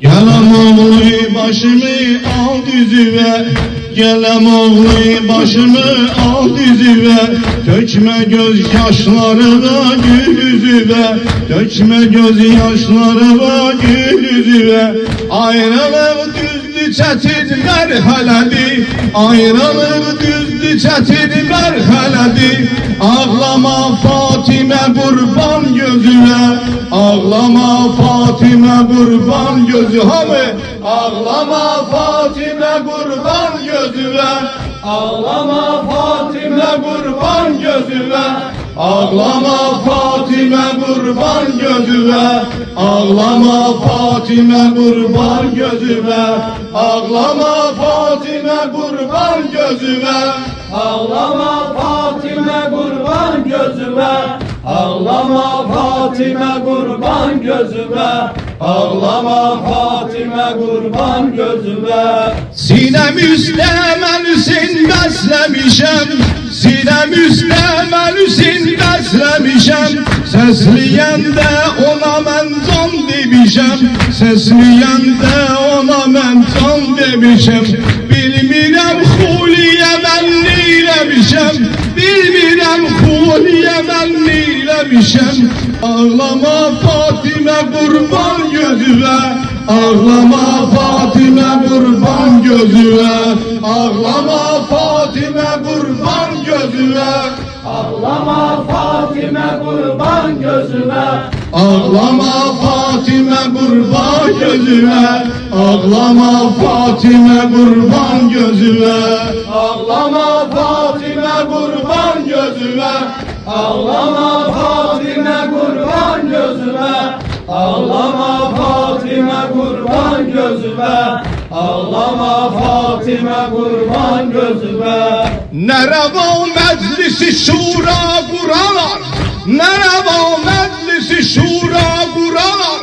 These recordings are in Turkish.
Gelem oğlu başımı al düzüve, gelem oğlu başımı al düzüve, dökme gözyaşlarına gül yüzüve, dökme gözyaşlarına gül yüzüve. Ayrılık düzdü çetin merhaledir, ayrılık düzdü çetin merhaledir. Ağlama Fatime kurban gözüne, ağlama Fatime kurban gözü hamı. Ağlama Fatime kurban gözüne, ağlama Fatime kurban gözüne, ağlama Fatime kurban gözüne, ağlama Fatime kurban gözüne, ağlama Fatime kurban gözüne, ağlama Fatime kurban gözüme, ağlama Fatime kurban gözüme, ağlama Fatime kurban gözüme. Sinem üstemelüsin beslemişem, sinem üstemelüsin beslemişem, sesleyende ona men can demişem, sesleyende ona men can demişem. Bilmirem huliye ben neylemişem, bilmirem huliye ben neylemişem. Ağlama Fatime kurban gözüne, ağlama Fatime kurban gözüne, ağlama Fatime kurban gözüne, ağlama Fatime kurban gözüne, ağlama Fatime kurban gözüne, ağlama Fatime kurban gözüne, ağlama Fatime kurban gözüne, ağlama Fatime kurban gözüme, ağlama Fatime kurban gözüme, ağlama Fatime kurban gözüme. Nereva meclisi şura kuralar, nereva meclisi şura kuralar,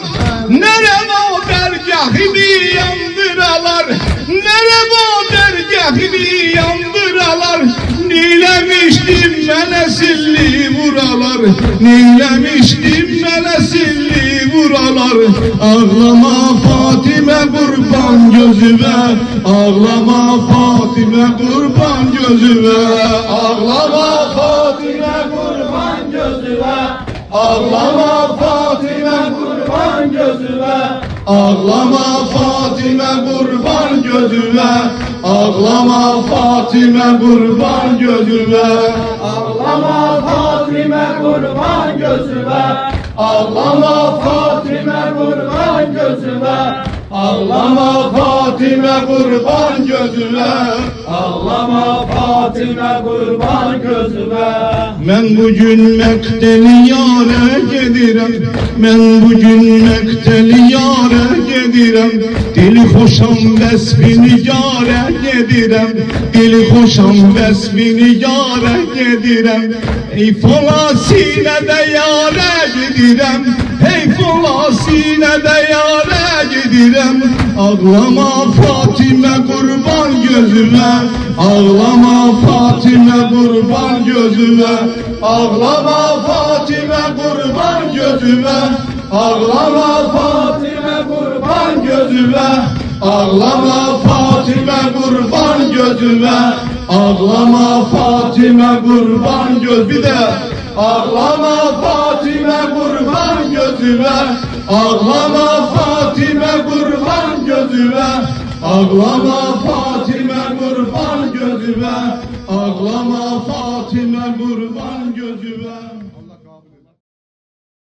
nereva dergahimi yandıralar, nereva dergahimi yandıralar. Nilemiştim melesilli buralar, nilemiştim melesilli buralar. Ağlama Fatime kurban gözüme, ağlama Fatime kurban gözüme, ağlama Fatime kurban gözüme, ağlama Fatime kurban gözüme, ağlama Fatime kurban gözüme, ağlama Fatime kurban gözüme, ağlama Fatime kurban gözüme, ağlama Fatime kurban gözüme, ağlama Fatime kurban gözüme, ağlama Fatime kurban gözüme. Ben bugün mekteli yâre gedirem, ben bugün mekteli yâre gedirem. Dili hoşam vesfini yâre gedirem, dili hoşam vesfini yâre gedirem. Ey fola sinede yâre gedirem, hey fola sinede yâre gedirem. Ağlama Fatime kurban gözüme, ağlama Fatime kurban gözüme, ağlama Fatime kurban gözüme, ağlama Fatime kurban gözüme, ağlama Fatime kurban gözüme, ağlama Fatime kurban göz. Bir de ağlama Fatime kurban gözüme, ağlama Fatime kurban gözüme, ağlama Fatime kurban gözüme, ağlama Fatime kurban gözüme.